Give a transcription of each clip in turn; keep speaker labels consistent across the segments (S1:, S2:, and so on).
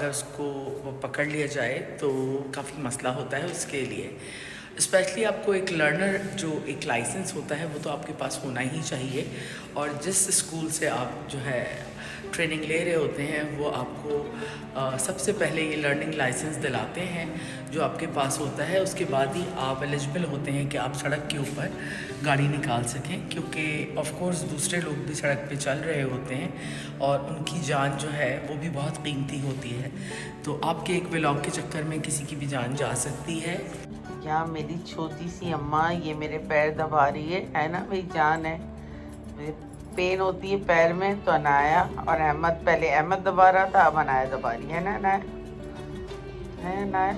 S1: उसको वो पकड़ लिया जाए तो काफ़ी मसला होता है उसके लिए। स्पेशली आपको एक लर्नर जो एक लाइसेंस होता है वो तो आपके पास होना ही चाहिए, और जिस स्कूल से आप जो है ट्रेनिंग ले रहे होते हैं वो आपको सबसे पहले ये लर्निंग लाइसेंस दिलाते हैं जो आपके पास होता है। उसके बाद ही आप एलिजिबल होते हैं कि आप सड़क के ऊपर गाड़ी निकाल सकें, क्योंकि ऑफ कोर्स दूसरे लोग भी सड़क पे चल रहे होते हैं और उनकी जान जो है वो भी बहुत कीमती होती है। तो आपके एक व्लॉग के चक्कर में किसी की भी जान जा सकती है।
S2: क्या मेरी छोटी सी अम्मा ये मेरे पैर दबा रही है ना भाई, जान है। पेन होती है पैर में तो अनाया और अहमद, पहले अहमद दबा रहा था, अब अनाया दबा रही है ना। अनाया है, अनाया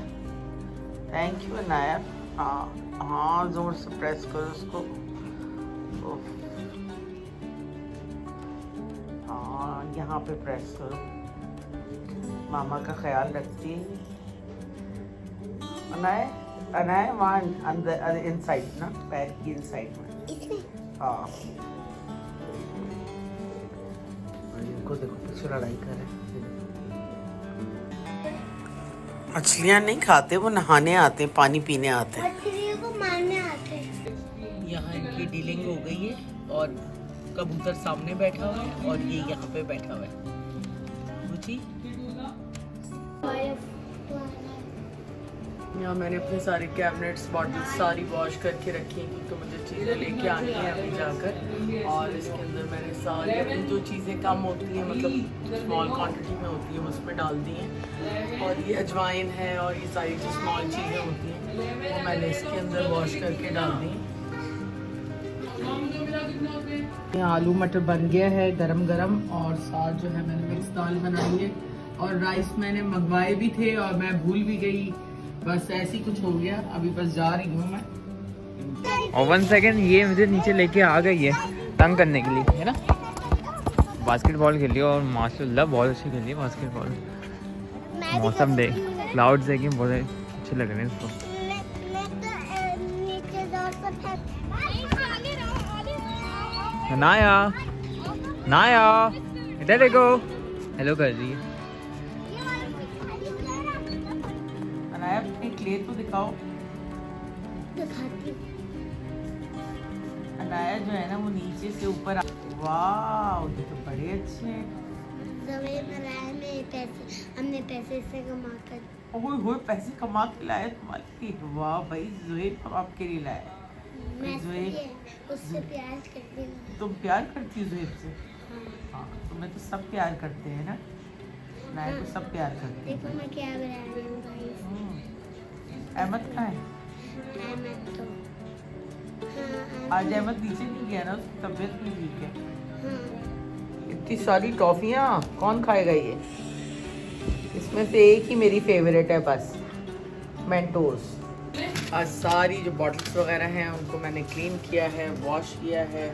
S2: थैंक यू अनाया। हाँ हाँ, जोर से प्रेस करो उसको। हाँ, यहाँ पे प्रेस करो, मामा का ख्याल रखती है। अनाया, अनाया वहाँ अंदर इनसाइड ना, पैर की इनसाइड में। हाँ, इनको देखो पीछे लड़ाई कर रहे हैं। मछलियाँ नहीं खाते, वो नहाने आते हैं, पानी पीने आते हैं,
S3: मछलियों को मारने आते हैं।
S2: यहाँ इनकी डीलिंग हो गई है और कबूतर सामने बैठा हुआ है और ये यहाँ पे बैठा हुआ है। बुची, यहाँ मैंने अपने सारे कैबिनेट्स बॉटल्स सारी वॉश करके रखी हैं क्योंकि मुझे चीज़ें लेके आनी है अभी जाकर। और इसके अंदर मैंने सारी अपनी जो चीज़ें कम होती हैं, मतलब स्मॉल क्वांटिटी में होती है, उसमें डाल दी हैं। और ये अजवाइन है और ये सारी जो स्मॉल चीज़ें होती हैं वो मैंने इसके अंदर वॉश करके डाल दी। यहाँ आलू मटर बन गया है गरम गरम, और साथ जो है मैंने मिक्स दाल बनाई है और राइस मैंने मंगवाए भी थे और मैं भूल भी गई, बस ऐसे ही कुछ हो गया। अभी बस जा रही हूँ मैं।
S4: और 1 सेकेंड, ये मुझे नीचे लेके आ गई है तंग करने के लिए, है ना। बास्केटबॉल खेली और माशाल्लाह बहुत अच्छी खेली बास्केटबॉल। मौसम देख, क्लाउड्स देखिए बहुत अच्छे लग रहे हैं इसको। नाया, नाया इधर देखो, हेलो कर रही है।
S2: अनाया अपनी क्ले तो दिखाओ।
S3: दिखाती हूँ।
S2: अनाया जो है ना वो नीचे से ऊपर, वाह ये तो बड़े अच्छे हैं।
S3: हमने पैसे से कमा कर,
S2: ओए होए पैसे कमा के लाए तुम्हारे लिए। वाह भाई, ज़ुहैब आपके लिए लाया।
S3: मैं
S2: ज़ुहैब,
S3: उससे प्यार करती हूँ।
S2: तुम प्यार करती हो ज़ुहैब से? हाँ, तुम्हें तो सब प्यार करते हैं ना, नाया को सब प्यार करते हैं।
S3: देखो मैं क्या बना रही हूँ गाइस।
S2: अहमद कहाँ है?
S3: अहमद तो
S2: आज अहमद नीचे नहीं गया ना, उसकी तबीयत नहीं ठीक है।
S3: हाँ,
S2: इतनी सारी टॉफियाँ कौन खाएगा ये? इसमें से एक ही मेरी फेवरेट है बस, मेंटोस। आज सारी जो बॉटल्स वगैरह हैं उनको मैंने क्लीन किया है, वॉश किया है।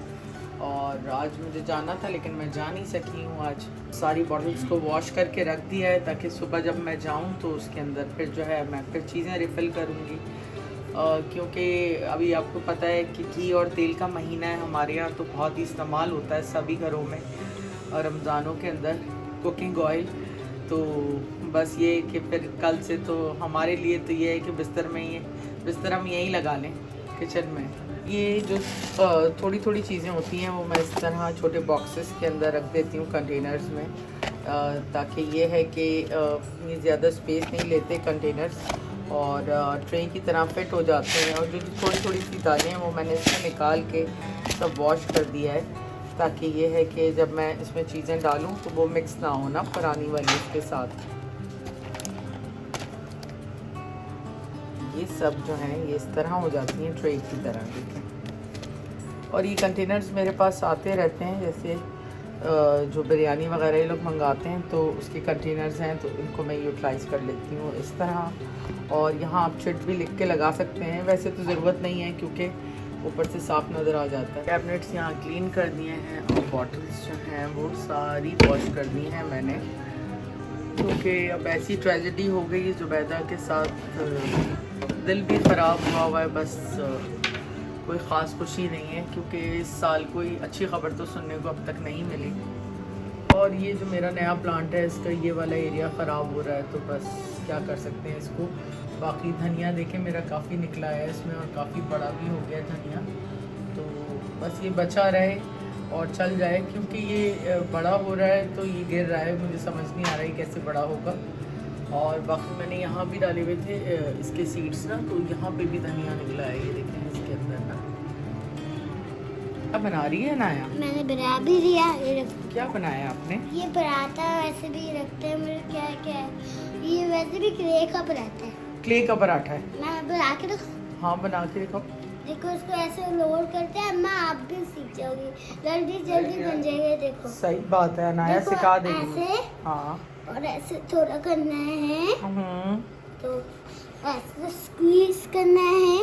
S2: और आज मुझे जाना था लेकिन मैं जा नहीं सकी हूँ। आज सारी बॉटल्स को वॉश करके रख दिया है ताकि सुबह जब मैं जाऊँ तो उसके अंदर फिर जो है मैं फिर चीज़ें रिफ़िल करूँगी। क्योंकि अभी आपको पता है कि घी और तेल का महीना है हमारे यहाँ, तो बहुत ही इस्तेमाल होता है सभी घरों में और रमज़ानों के अंदर कुकिंग ऑयल। तो बस ये कि फिर कल से तो हमारे लिए तो ये है कि बिस्तर हम यहीं लगा लें किचन में। ये जो थोड़ी थोड़ी चीज़ें होती हैं वो मैं इस तरह छोटे बॉक्सेस के अंदर रख देती हूँ कंटेनर्स में, ताकि ये है कि ये ज़्यादा स्पेस नहीं लेते कंटेनर्स और ट्रे की तरह फिट हो जाते हैं। और जो थोड़ी थोड़ी सी दालें हैं वो मैंने इसमें निकाल के सब वॉश कर दिया है, ताकि ये है कि जब मैं इसमें चीज़ें डालूँ तो वो मिक्स ना हो ना पुरानी वाली इसके साथ। ये सब जो है ये इस तरह हो जाती हैं ट्रे की तरह, देखें। और ये कंटेनर्स मेरे पास आते रहते हैं, जैसे जो बिरयानी वगैरह ये लोग मंगाते हैं तो उसके कंटेनर्स हैं, तो इनको मैं यूटिलाइज़ कर लेती हूँ इस तरह। और यहाँ आप चिट भी लिख के लगा सकते हैं, वैसे तो ज़रूरत नहीं है क्योंकि ऊपर से साफ नज़र आ जाता है। कैबिनेट्स यहाँ क्लीन कर दिए हैं और बॉटल्स जो हैं वो सारी वॉश कर दी हैं मैंने, क्योंकि अब ऐसी ट्रेजेडी हो गई है जुबैदा के साथ, दिल भी ख़राब हुआ है। बस कोई ख़ास खुशी नहीं है क्योंकि इस साल कोई अच्छी ख़बर तो सुनने को अब तक नहीं मिली। और ये जो मेरा नया प्लांट है इसका ये वाला एरिया ख़राब हो रहा है, तो बस क्या कर सकते हैं इसको। बाकी धनिया देखें मेरा काफ़ी निकला है इसमें और काफ़ी बड़ा भी हो गया धनिया, तो बस ये बचा रहे और चल जाए, क्योंकि ये बड़ा हो रहा है तो ये गिर रहा है, मुझे समझ नहीं आ रहा है कैसे बड़ा होगा। और बाकी मैंने यहाँ भी डाले हुए थे इसके सीड्स ना, तो यहाँ पे भी धनिया निकला है, ये देखें इसके अंदर ना। क्या बना रही है नाया?
S3: मैंने बना भी दिया। ये रख-
S2: क्या बनाया आपने?
S3: ये पराठा वैसे भी रखते हैं, मुझे क्या क्या है, ये वैसे भी क्ले का पराठा है।
S2: क्ले का पराठा है?
S3: मैं बना के रखूं?
S2: हाँ बना के दिखाओ।
S3: देखो इसको ऐसे लोड करते हैं, अम्मा आप भी सीख जाओगी, जल्दी जल्दी बन जाएगा। देखो
S2: सही बात है, नाया
S3: देखो,
S2: सिखा देगी।
S3: ऐसे
S2: हाँ।
S3: और ऐसे थोड़ा करना है,
S2: हम्म।
S3: तो ऐसे स्क्वीज करना है।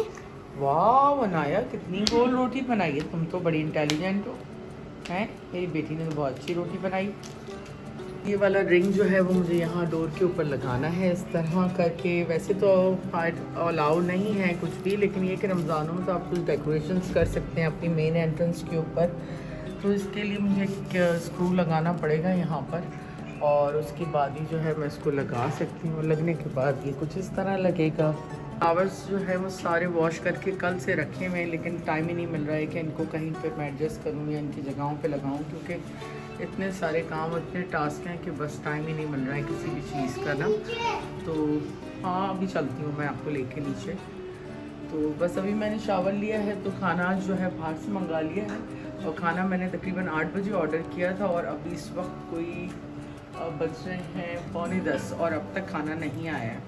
S2: वाह नाया कितनी गोल रोटी बनाई है, तुम तो बड़ी इंटेलिजेंट हो हैं। मेरी बेटी ने तो बहुत अच्छी रोटी बनाई। ये वाला रिंग जो है वो मुझे यहाँ डोर के ऊपर लगाना है इस तरह करके। वैसे तो अलाउ नहीं है कुछ भी, लेकिन ये कि रमज़ानों में तो आप कुछ डेकोरेशंस कर सकते हैं अपनी मेन एंट्रेंस के ऊपर, तो इसके लिए मुझे एक स्क्रू लगाना पड़ेगा यहाँ पर, और उसके बाद ही जो है मैं इसको लगा सकती हूँ। लगने के बाद ये कुछ इस तरह लगेगा। फ्लावर्स जो है वो सारे वॉश करके कल से रखे हुए हैं, लेकिन टाइम ही नहीं मिल रहा है कि इनको कहीं पे मैं एडजस्ट करूँ या इनकी जगहों पे लगाऊँ, क्योंकि इतने सारे काम, इतने टास्क हैं कि बस टाइम ही नहीं मिल रहा है किसी भी चीज़ का ना। तो हाँ अभी चलती हूँ मैं आपको लेके नीचे। तो बस अभी मैंने शावर लिया है, तो खाना जो है बाहर से मंगा लिया है, और खाना मैंने तकरीबन 8 बजे ऑर्डर किया था, और अभी इस वक्त कोई बज रहे हैं 9:45 और अब तक खाना नहीं आया है।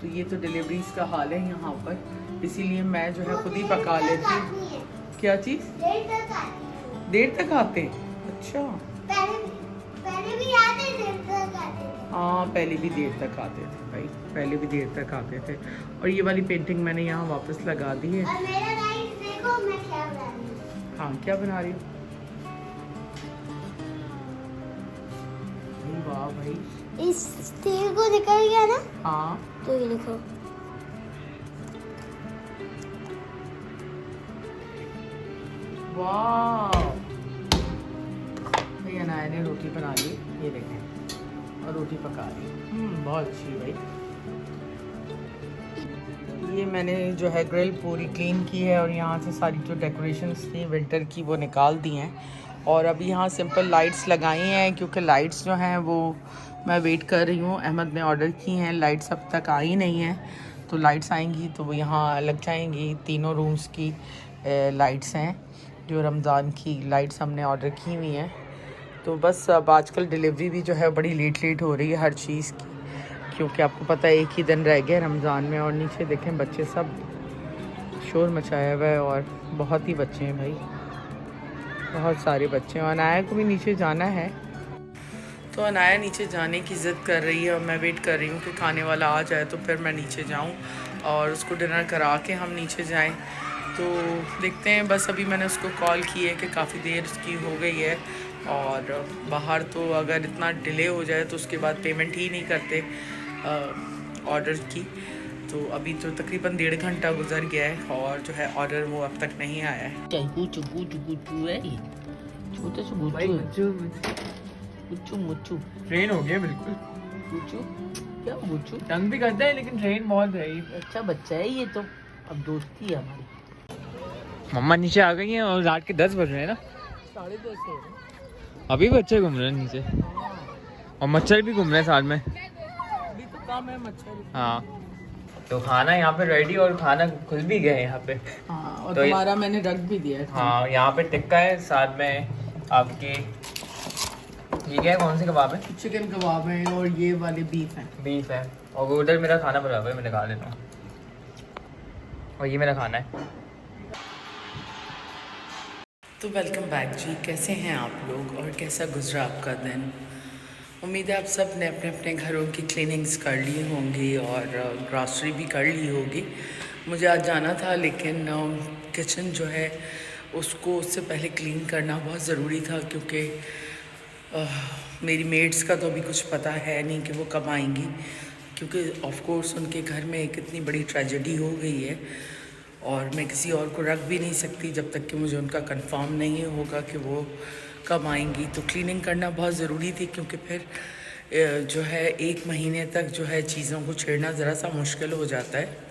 S2: तो ये तो डिलीवरीज का हाल है यहाँ पर, इसीलिए मैं जो है खुद ही पका लेती हूँ। क्या चीज़? देर तक आते? अच्छा
S3: पहले भी आते थे।
S2: हाँ पहले भी देर तक आते थे भाई, पहले भी देर तक आते थे। और ये वाली पेंटिंग मैंने यहाँ वापस लगा दी है।
S3: और मेरा राइस देखो मैं क्या बना रही हूँ।
S2: हाँ क्या बना रही हूँ? वाह भाई,
S3: इस तेल को निकल गया ना,
S2: हाँ
S3: तो ये देखो
S2: वाह भैया नाया ने रोटी बना ली, ये देखें, और रोटी पका ली। बहुत अच्छी भाई। ये मैंने जो है ग्रिल पूरी क्लीन की है, और यहाँ से सारी जो डेकोरेशंस थी विंटर की वो निकाल दी हैं, और अभी यहाँ सिंपल लाइट्स लगाई हैं, क्योंकि लाइट्स जो हैं वो मैं वेट कर रही हूँ। अहमद ने ऑर्डर की हैं, लाइट्स अब तक आई नहीं हैं, तो लाइट्स आएंगी तो वो यहाँ लग जाएंगी। तीनों रूम्स की लाइट्स हैं, जो रमज़ान की लाइट्स हमने ऑर्डर की हुई हैं। तो बस अब आजकल डिलीवरी भी जो है बड़ी लेट हो रही है हर चीज़ की, क्योंकि आपको पता है एक ही दिन रह गया रमज़ान में। और नीचे देखें बच्चे सब शोर मचाया हुआ है, और बहुत ही बच्चे हैं भाई, बहुत सारे बच्चे हैं। अनाया को भी नीचे जाना है, तो अनाया नीचे जाने की ज़िद कर रही है, और मैं वेट कर रही हूँ कि खाने वाला आ जाए तो फिर मैं नीचे जाऊँ और उसको डिनर करा के हम नीचे जाएं। तो देखते हैं, बस अभी मैंने उसको कॉल की है कि काफ़ी देर उसकी हो गई है, और बाहर तो अगर इतना डिले हो जाए तो उसके बाद पेमेंट ही नहीं करते ऑर्डर की। तो अभी तो तकरीबन 1.5 घंटा गुजर गया है, और जो है ऑर्डर वो अब तक नहीं आया है।
S4: ट्रेन हो गया बिल्कुल।
S2: क्या मुचू?
S4: तंग भी करता है, लेकिन ट्रेन बहुत है।
S2: अच्छा बच्चा है ये तो, अब दोस्ती है हमारी।
S4: मम्मा नीचे आ गई हैं, और रात के 10 बज रहे हैं ना,
S2: 10:30 हो रहे
S4: अभी बच्चे घूम रहे हैं नीचे, और मच्छर भी घूम रहे हैं साथ में।
S2: अभी तो कम है मच्छर।
S4: हाँ तो खाना यहाँ पे रेडी, और खाना खुल भी गया है यहाँ पे।
S2: हाँ, और
S4: तो
S2: तुम्हारा मैंने रख भी दिया है।
S4: हाँ यहाँ पे टिक्का है, साथ में आपके ये क्या है, कौन से कबाब है?
S2: चिकन कबाब है, और ये वाले बीफ हैं।
S4: बीफ है, और वो उधर मेरा खाना बना हुआ है, मैं निकाल लेता हूँ। और ये मेरा खाना है।
S1: तो वेलकम बैक जी, कैसे हैं आप लोग और कैसा गुजरा आपका दिन? उम्मीद है आप सब ने अपने अपने घरों की क्लीनिंग्स कर ली होंगी और ग्रॉसरी भी कर ली होगी। मुझे आज जाना था, लेकिन किचन जो है उसको उससे पहले क्लीन करना बहुत ज़रूरी था, क्योंकि मेरी मेड्स का तो अभी कुछ पता है नहीं कि वो कब आएंगी, क्योंकि ऑफ कोर्स उनके घर में एक इतनी बड़ी ट्रेजेडी हो गई है, और मैं किसी और को रख भी नहीं सकती जब तक कि मुझे उनका कंफर्म नहीं होगा कि वो कब आएंगी। तो क्लीनिंग करना बहुत ज़रूरी थी क्योंकि फिर जो है 1 महीने तक जो है चीज़ों को छेड़ना ज़रा सा मुश्किल हो जाता है।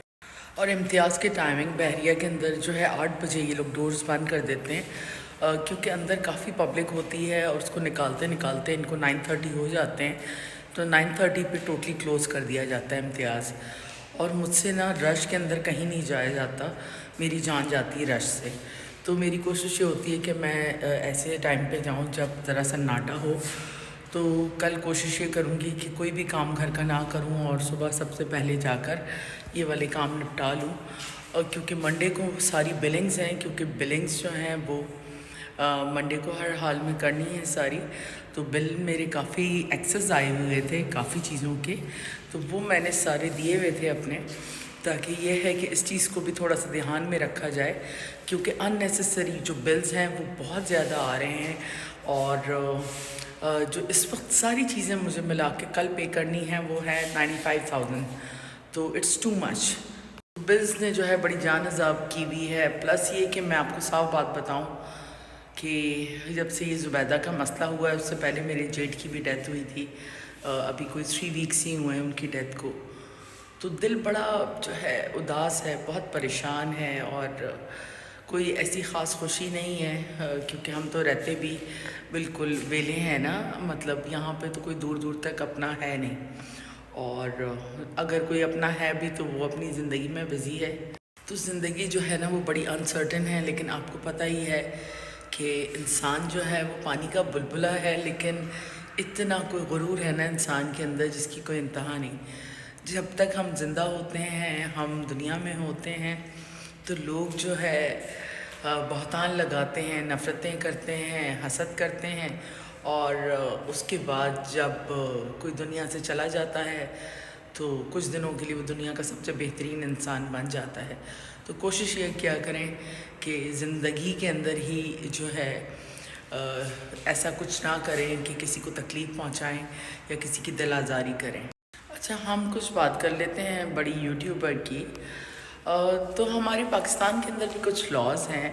S1: और इम्तियाज़ की टाइमिंग बहरिया के अंदर जो है 8 बजे ये लोग डोर्स बंद कर देते हैं क्योंकि अंदर काफ़ी पब्लिक होती है और उसको निकालते निकालते इनको 9:30 हो जाते हैं। तो 9:30 पे टोटली क्लोज़ कर दिया जाता है इम्तियाज़। और मुझसे ना रश के अंदर कहीं नहीं जाया जाता, मेरी जान जाती है रश से। तो मेरी कोशिश ये होती है कि मैं ऐसे टाइम पे जाऊँ जब ज़रा सन्नाटा हो। तो कल कोशिश ये करूँगी कि कोई भी काम घर का ना करूँ और सुबह सबसे पहले जाकर ये वाले काम निपटा लूँ। और क्योंकि मंडे को सारी बिलिंग्स हैं, क्योंकि बिलिंग्स जो हैं वो मंडे को हर हाल में करनी है सारी। तो बिल मेरे काफ़ी एक्सेस आए हुए थे काफ़ी चीज़ों के, तो वो मैंने सारे दिए हुए थे अपने, ताकि ये है कि इस चीज़ को भी थोड़ा सा ध्यान में रखा जाए क्योंकि अननेसेसरी जो बिल्स हैं वो बहुत ज़्यादा आ रहे हैं। और जो इस वक्त सारी चीज़ें मुझे मिला के कल पे करनी है वो है 95,000, तो इट्स टू मच। बिल्स ने जो है बड़ी जान अजाब की हुई है। प्लस ये कि मैं आपको साफ बात बताऊं कि जब से ये ज़ुबैदा का मसला हुआ है उससे पहले मेरे जेठ की भी डेथ हुई थी, अभी कोई 3 वीक्स ही हुए हैं उनकी डेथ को। तो दिल बड़ा जो है उदास है, बहुत परेशान है और कोई ऐसी ख़ास खुशी नहीं है क्योंकि हम तो रहते भी बिल्कुल वेले हैं ना, मतलब यहाँ पे तो कोई दूर दूर तक अपना है नहीं। और अगर कोई अपना है भी तो वो अपनी ज़िंदगी में बिज़ी है। तो ज़िंदगी जो है ना वो बड़ी अनसर्टेन है। लेकिन आपको पता ही है कि इंसान जो है वो पानी का बुलबुला है, लेकिन इतना कोई गुरूर है ना इंसान के अंदर जिसकी कोई इंतहा नहीं। जब तक हम ज़िंदा होते हैं, हम दुनिया में होते हैं, तो लोग जो है बहतान लगाते हैं, नफ़रतें करते हैं, हसद करते हैं। और उसके बाद जब कोई दुनिया से चला जाता है तो कुछ दिनों के लिए वो दुनिया का सबसे बेहतरीन इंसान बन जाता है। तो कोशिश ये क्या करें कि ज़िंदगी के अंदर ही जो है ऐसा कुछ ना करें कि किसी को तकलीफ़ पहुंचाएं या किसी की दिल आज़ारी करें। अच्छा, हम कुछ बात कर लेते हैं बड़ी यूट्यूबर की। तो हमारे पाकिस्तान के अंदर भी कुछ लॉज हैं,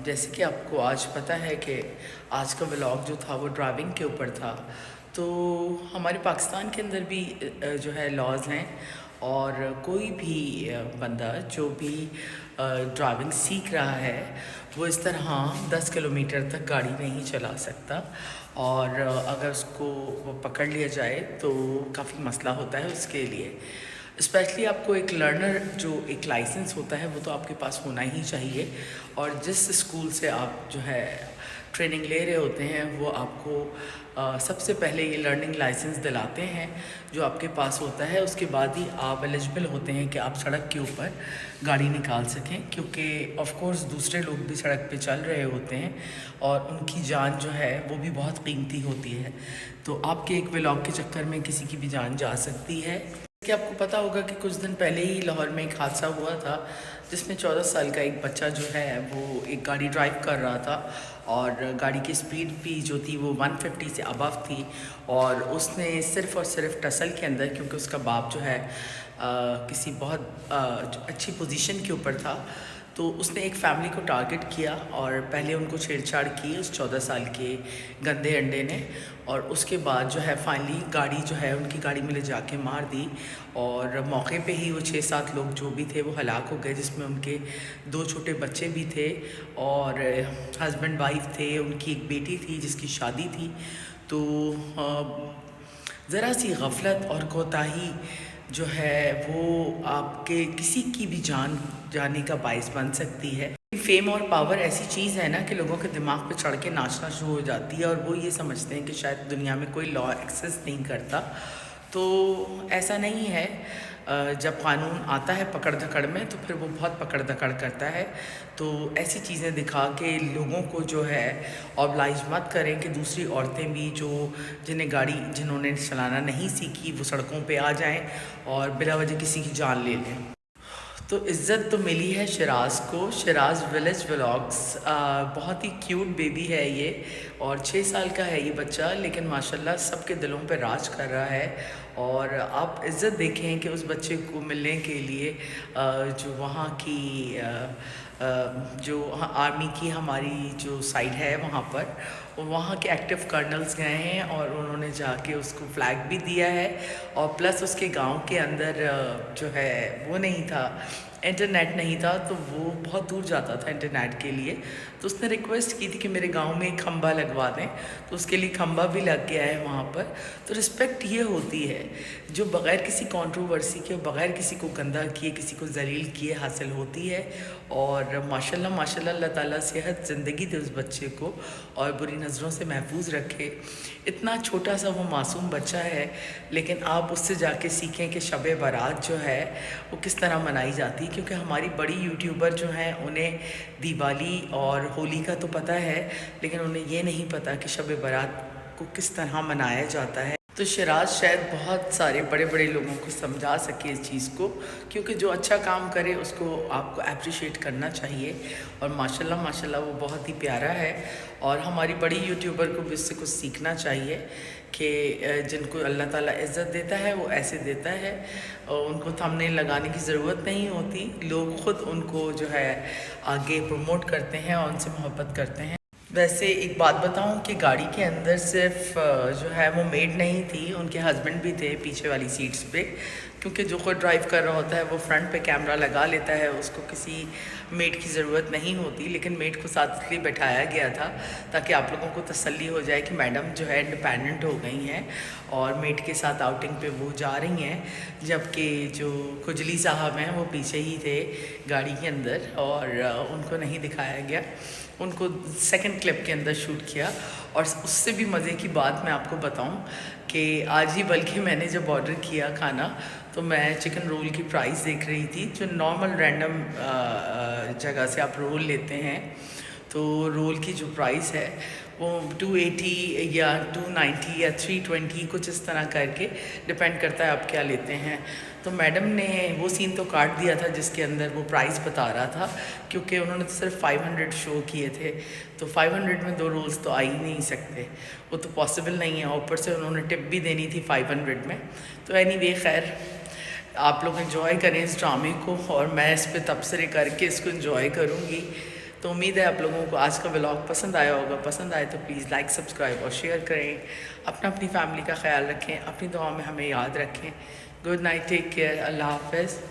S1: जैसे कि आपको आज पता है कि आज का व्लॉग जो था वो ड्राइविंग के ऊपर था। तो हमारे पाकिस्तान के अंदर भी जो है लॉज हैं और कोई भी बंदा जो भी ड्राइविंग सीख रहा है वो इस तरह 10 किलोमीटर तक गाड़ी नहीं चला सकता। और अगर उसको वो पकड़ लिया जाए तो काफ़ी मसला होता है उसके लिए। स्पेशली आपको एक लर्नर जो एक लाइसेंस होता है वो तो आपके पास होना ही चाहिए। और जिस स्कूल से आप जो है ट्रेनिंग ले रहे होते हैं वो आपको सबसे पहले ये लर्निंग लाइसेंस दिलाते हैं जो आपके पास होता है। उसके बाद ही आप एलिजिबल होते हैं कि आप सड़क के ऊपर गाड़ी निकाल सकें, क्योंकि ऑफ कोर्स दूसरे लोग भी सड़क पे चल रहे होते हैं और उनकी जान जो है वो भी बहुत कीमती होती है। तो आपके एक व्लॉग के चक्कर में किसी की भी जान जा सकती है। कि आपको पता होगा कि कुछ दिन पहले ही लाहौर में एक हादसा हुआ था जिसमें 14 साल का एक बच्चा जो है वो एक गाड़ी ड्राइव कर रहा था और गाड़ी की स्पीड भी जो थी वो 150 से अबव थी। और उसने सिर्फ़ और सिर्फ टसल के अंदर, क्योंकि उसका बाप जो है किसी बहुत अच्छी पोजीशन के ऊपर था, तो उसने एक फ़ैमिली को टारगेट किया और पहले उनको छेड़छाड़ की उस 14 साल के गंदे अंडे ने। और उसके बाद जो है फाइनली गाड़ी जो है उनकी गाड़ी में ले जाके मार दी और मौके पे ही वो 6-7 लोग जो भी थे वो हलाक हो गए, जिसमें उनके 2 छोटे बच्चे भी थे और हस्बैंड वाइफ थे, उनकी एक बेटी थी जिसकी शादी थी। तो ज़रा सी गफलत और कोताही जो है वो आपके किसी की भी जान जाने का बायस बन सकती है। फेम और पावर ऐसी चीज़ है ना कि लोगों के दिमाग पे चढ़ के नाचना शुरू हो जाती है और वो ये समझते हैं कि शायद दुनिया में कोई लॉ एक्सेस नहीं करता। तो ऐसा नहीं है। जब कानून आता है पकड़ धकड़ में तो फिर वो बहुत पकड़ धकड़ करता है। तो ऐसी चीज़ें दिखा के लोगों को जो है ऑब्लाइज मत करें कि दूसरी औरतें भी जो जिन्होंने चलाना नहीं सीखी वो सड़कों पे आ जाएं और बिला वजह किसी की जान ले लें। तो इज़्ज़त तो मिली है शिराज़ को। शिराज़ विलेज व्लॉग्स, बहुत ही क्यूट बेबी है ये और 6 साल का है ये बच्चा, लेकिन माशाल्लाह सबके दिलों पे राज कर रहा है। और आप इज़्ज़त देखें कि उस बच्चे को मिलने के लिए जो वहाँ की जो आर्मी की हमारी जो साइड है वहाँ पर, वहाँ के एक्टिव कर्नल्स गए हैं और उन्होंने जाके उसको फ्लैग भी दिया है। और प्लस उसके गांव के अंदर जो है वो नहीं था, इंटरनेट नहीं था, तो वो बहुत दूर जाता था इंटरनेट के लिए। तो उसने रिक्वेस्ट की थी कि मेरे गांव में एक खंबा लगवा दें, तो उसके लिए खंबा भी लग गया है वहाँ पर। तो रिस्पेक्ट ये होती है जो बग़ैर किसी कंट्रोवर्सी के, बग़ैर किसी को गंदा किए, किसी को जलील किए हासिल होती है। और माशाल्लाह माशाल्लाह अल्लाह ताला सेहत ज़िंदगी दे उस बच्चे को और बुरी नज़रों से महफूज रखे। इतना छोटा सा वो मासूम बच्चा है, लेकिन आप उससे जाके सीखें कि शब बारात जो है वो किस तरह मनाई जाती है। क्योंकि हमारी बड़ी यूट्यूबर जो हैं उन्हें दिवाली और होली का तो पता है, लेकिन उन्हें ये नहीं पता कि शब बारात को किस तरह मनाया जाता है। तो शराज शायद बहुत सारे बड़े बड़े लोगों को समझा सके इस चीज़ को, क्योंकि जो अच्छा काम करे उसको आपको अप्रिशिएट करना चाहिए। और माशाल्लाह माशाल्लाह वो बहुत ही प्यारा है और हमारी बड़ी यूट्यूबर को भी इससे कुछ सीखना चाहिए कि जिनको अल्लाह ताला इज़्ज़त देता है वो ऐसे देता है, और उनको थंबनेल लगाने की ज़रूरत नहीं होती। लोग ख़ुद उनको जो है आगे प्रमोट करते हैं और उनसे मोहब्बत करते हैं। वैसे एक बात बताऊं कि गाड़ी के अंदर सिर्फ जो है वो मेड नहीं थी, उनके हस्बैंड भी थे पीछे वाली सीट्स पे, क्योंकि जो खुद ड्राइव कर रहा होता है वो फ्रंट पे कैमरा लगा लेता है, उसको किसी मेड की ज़रूरत नहीं होती। लेकिन मेड को साथ इसलिए बैठाया गया था ताकि आप लोगों को तसल्ली हो जाए कि मैडम जो है इंडिपेंडेंट हो गई हैं और मेड के साथ आउटिंग पे वो जा रही हैं, जबकि जो खुजली साहब हैं वो पीछे ही थे गाड़ी के अंदर और उनको नहीं दिखाया गया। उनको सेकंड क्लिप के अंदर शूट किया। और उससे भी मज़े की बात मैं आपको बताऊं कि आज ही बल्कि मैंने जब ऑर्डर किया खाना तो मैं चिकन रोल की प्राइस देख रही थी। जो नॉर्मल रैंडम जगह से आप रोल लेते हैं तो रोल की जो प्राइस है वो 280 या 290 या 320 कुछ इस तरह करके डिपेंड करता है आप क्या लेते हैं। तो मैडम ने वो सीन तो काट दिया था जिसके अंदर वो प्राइस बता रहा था, क्योंकि उन्होंने तो सिर्फ 500 शो किए थे, तो 500 में 2 रोल्स तो आ ही नहीं सकते, वो तो पॉसिबल नहीं है। ऊपर से उन्होंने टिप भी देनी थी 500 में। तो एनीवे खैर, आप लोग एंजॉय करें इस ड्रामे को और मैं इस पर तबसरे करके इसको एंजॉय करूँगी। तो उम्मीद है आप लोगों को आज का व्लॉग पसंद आया होगा। पसंद आए तो प्लीज़ लाइक, सब्सक्राइब और शेयर करें। अपनी फैमिली का ख्याल रखें, अपनी दुआ में हमें याद रखें। गुड नाइट, टेक केयर, अल्लाह हाफ़िज़।